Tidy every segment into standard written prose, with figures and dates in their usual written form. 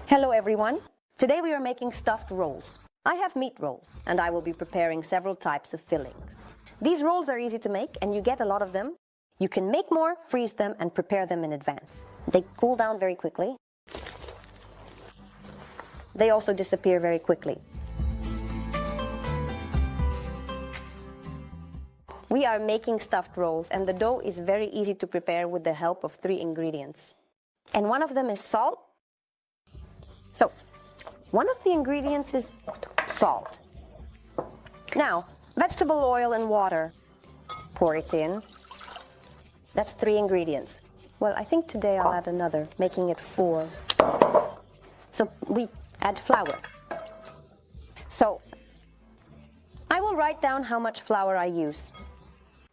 Hello everyone! Today we are making stuffed rolls. I have meat rolls and I will be preparing several types of fillings. These rolls are easy to make and you get a lot of them. You can make more, freeze them and prepare them in advance. They cool down very quickly. They also disappear very quickly. We are making stuffed rolls and the dough is very easy to prepare with the help of 3 ingredients. And one of them is salt. So, one of the ingredients is salt. Now, vegetable oil and water. Pour it in. That's 3 ingredients. Well, I think today I'll add another, making it 4. So we add flour. So, I will write down how much flour I use.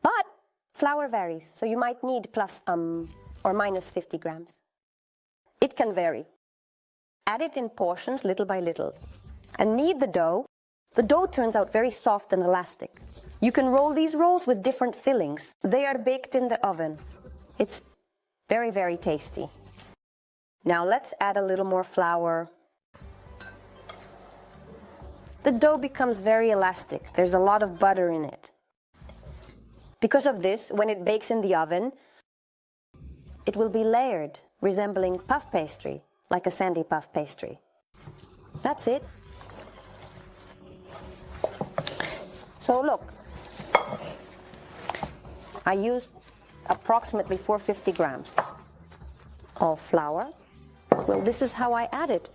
But flour varies, so you might need plus or minus 50 grams. It can vary. Add it in portions little by little and knead the dough. The dough turns out very soft and elastic. You can roll these rolls with different fillings. They are baked in the oven. It's very, very tasty. Now let's add a little more flour. The dough becomes very elastic. There's a lot of butter in it. Because of this, when it bakes in the oven, it will be layered, resembling puff pastry. Like a sandy puff pastry. That's it. So look, I used approximately 450 grams of flour. Well, this is how I add it.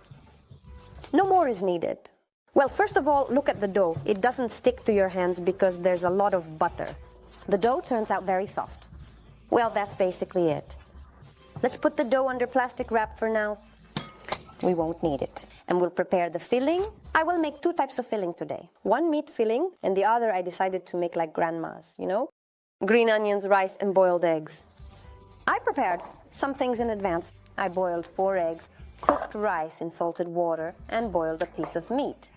No more is needed. Well, first of all, look at the dough. It doesn't stick to your hands because there's a lot of butter. The dough turns out very soft. Well, that's basically it. Let's put the dough under plastic wrap for now. We won't need it. And we'll prepare the filling. I will make 2 types of filling today. One meat filling, and the other I decided to make like grandma's, you know? Green onions, rice, and boiled eggs. I prepared some things in advance. I boiled 4 eggs, cooked rice in salted water, and boiled a piece of meat.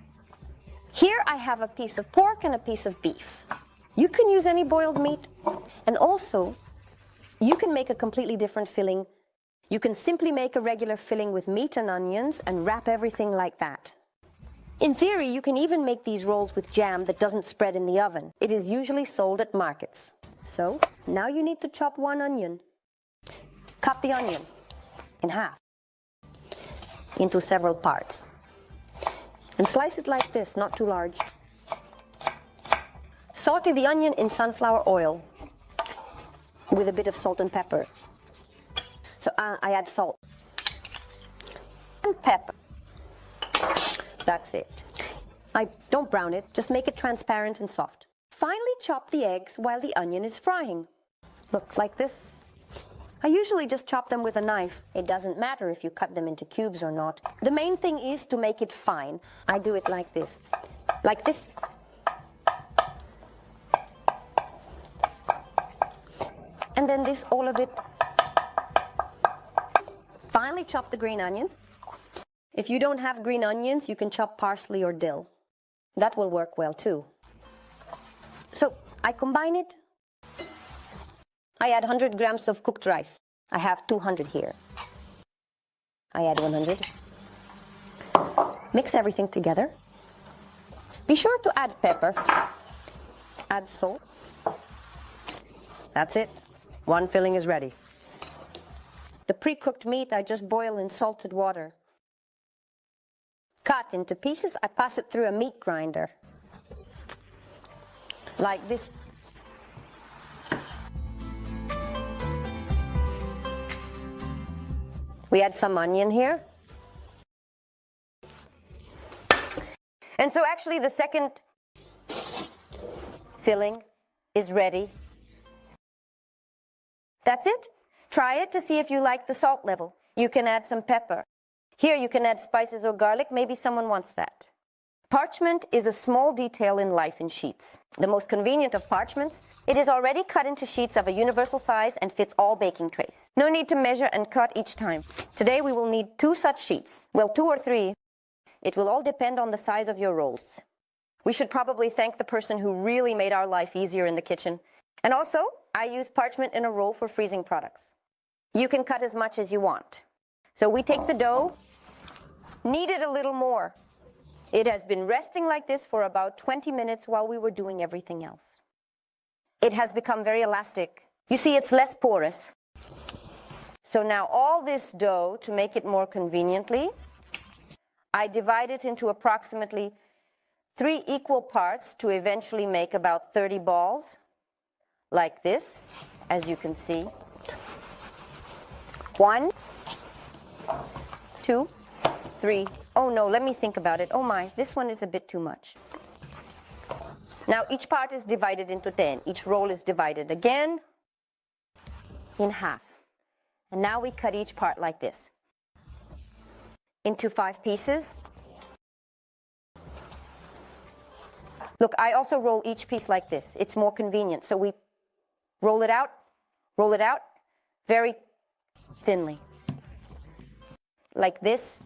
Here I have a piece of pork and a piece of beef. You can use any boiled meat. And also, you can make a completely different filling. You can simply make a regular filling with meat and onions and wrap everything like that. In theory, you can even make these rolls with jam that doesn't spread in the oven. It is usually sold at markets. So, now you need to chop 1 onion. Cut the onion in half into several parts. And slice it like this, not too large. Saute the onion in sunflower oil with a bit of salt and pepper. So I add salt and pepper. That's it. I don't brown it, just make it transparent and soft. Finally chop the eggs while the onion is frying. Look like this. I usually just chop them with a knife. It doesn't matter if you cut them into cubes or not. The main thing is to make it fine. I do it like this. Like this. And then all of it. Finally chop the green onions. If you don't have green onions, you can chop parsley or dill. That will work well too. So I combine it. I add 100 grams of cooked rice. I have 200 here. I add 100. Mix everything together. Be sure to add pepper. Add salt. That's it. 1 filling is ready. The pre-cooked meat I just boil in salted water. Cut into pieces, I pass it through a meat grinder. Like this. We add some onion here. And so actually the second filling is ready. That's it. Try it to see if you like the salt level. You can add some pepper. Here you can add spices or garlic. Maybe someone wants that. Parchment is a small detail in life in sheets. The most convenient of parchments, it is already cut into sheets of a universal size and fits all baking trays. No need to measure and cut each time. Today we will need 2 such sheets. Well, 2 or 3. It will all depend on the size of your rolls. We should probably thank the person who really made our life easier in the kitchen. And also, I use parchment in a roll for freezing products. You can cut as much as you want. So we take the dough Knead it a little more. It has been resting like this for about 20 minutes while we were doing everything else. It has become very elastic. You see, it's less porous. So now all this dough, to make it more conveniently, I divide it into approximately 3 equal parts to eventually make about 30 balls, like this, as you can see. 1, 2, 3. Oh no, let me think about it. Oh my, this one is a bit too much. Now each part is divided into 10. Each roll is divided again in half. And now we cut each part like this into 5 pieces. Look, I also roll each piece like this. It's more convenient. So we roll it out very thinly. Like this.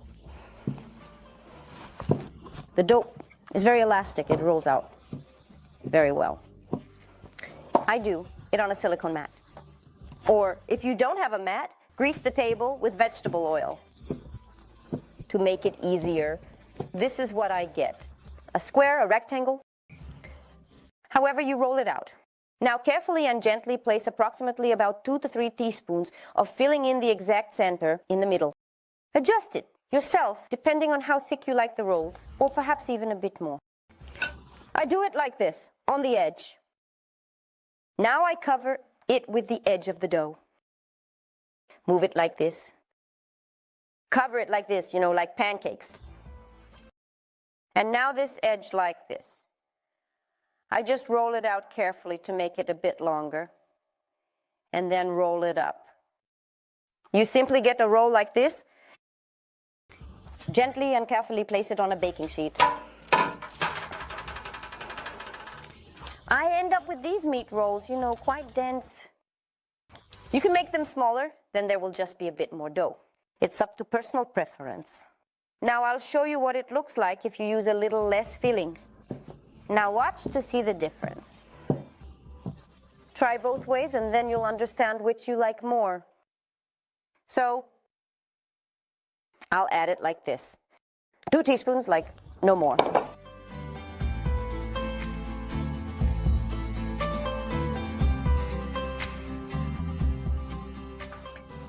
The dough is very elastic. It rolls out very well. I do it on a silicone mat. Or if you don't have a mat, grease the table with vegetable oil to make it easier. This is what I get. A square, a rectangle, however you roll it out. Now carefully and gently place approximately about 2 to 3 teaspoons of filling in the exact center in the middle. Adjust it yourself depending on how thick you like the rolls, or perhaps even a bit more. I do it like this, on the edge. Now I cover it with the edge of the dough. Move it like this. Cover it like this, like pancakes. And now this edge like this. I just roll it out carefully to make it a bit longer, and then roll it up. You simply get a roll like this. Gently and carefully place it on a baking sheet. I end up with these meat rolls, quite dense. You can make them smaller, then there will just be a bit more dough. It's up to personal preference. Now I'll show you what it looks like if you use a little less filling. Now watch to see the difference. Try both ways and then you'll understand which you like more. So I'll add it like this. 2 teaspoons, like no more.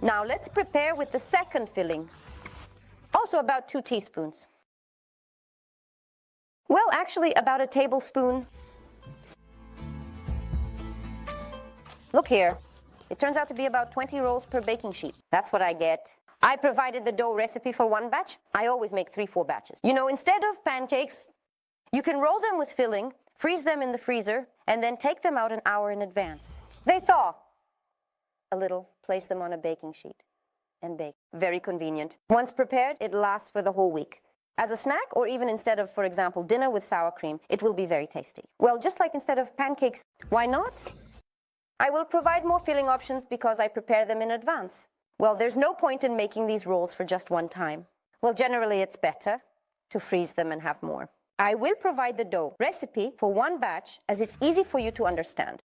Now let's prepare with the second filling. Also about 2 teaspoons. Well, actually about a tablespoon. Look here. It turns out to be about 20 rolls per baking sheet. That's what I get. I provided the dough recipe for 1 batch. I always make 3-4 batches. Instead of pancakes, you can roll them with filling, freeze them in the freezer, and then take them out an hour in advance. They thaw a little, place them on a baking sheet, and bake. Very convenient. Once prepared, it lasts for the whole week. As a snack, or even instead of, for example, dinner with sour cream, it will be very tasty. Well, just like instead of pancakes, why not? I will provide more filling options because I prepare them in advance. Well, there's no point in making these rolls for just one time. Well, generally it's better to freeze them and have more. I will provide the dough recipe for 1 batch as it's easy for you to understand.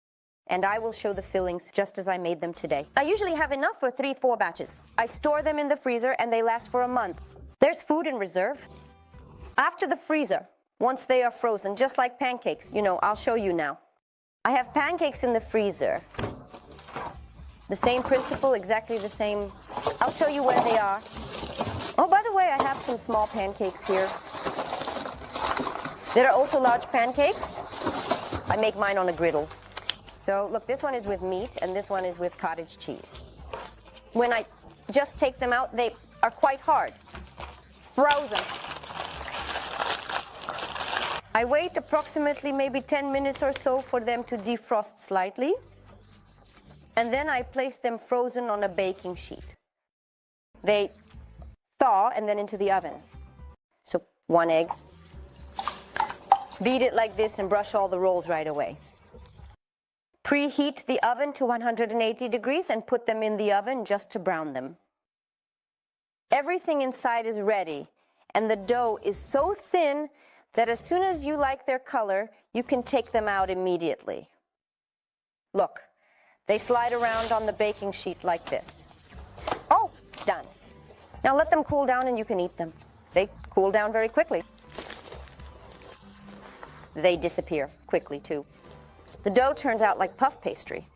And I will show the fillings just as I made them today. I usually have enough for 3-4 batches. I store them in the freezer and they last for a month. There's food in reserve. After the freezer, once they are frozen, just like pancakes, I'll show you now. I have pancakes in the freezer. The same principle, exactly the same. I'll show you where they are. Oh, by the way, I have some small pancakes here. There are also large pancakes. I make mine on a griddle. So look, this one is with meat and this one is with cottage cheese. When I just take them out, they are quite hard. Frozen. I wait approximately maybe 10 minutes or so for them to defrost slightly. And then I place them frozen on a baking sheet. They thaw and then into the oven. So 1 egg. Beat it like this and brush all the rolls right away. Preheat the oven to 180 degrees and put them in the oven just to brown them. Everything inside is ready and the dough is so thin that as soon as you like their color, you can take them out immediately. Look, they slide around on the baking sheet like this. Oh, done. Now let them cool down and you can eat them. They cool down very quickly. They disappear quickly, too. The dough turns out like puff pastry.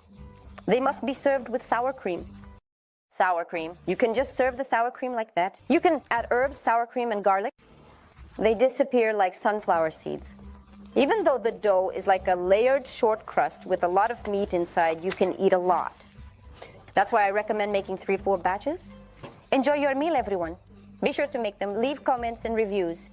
They must be served with sour cream. Sour cream. You can just serve the sour cream like that. You can add herbs, sour cream, and garlic. They disappear like sunflower seeds. Even though the dough is like a layered short crust with a lot of meat inside, you can eat a lot. That's why I recommend making 3-4 batches. Enjoy your meal, everyone. Be sure to make them. Leave comments and reviews.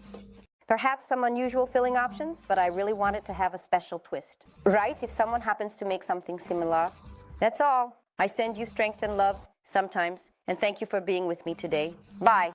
Perhaps some unusual filling options, but I really want it to have a special twist. Right, if someone happens to make something similar. That's all. I send you strength and love sometimes, and thank you for being with me today. Bye.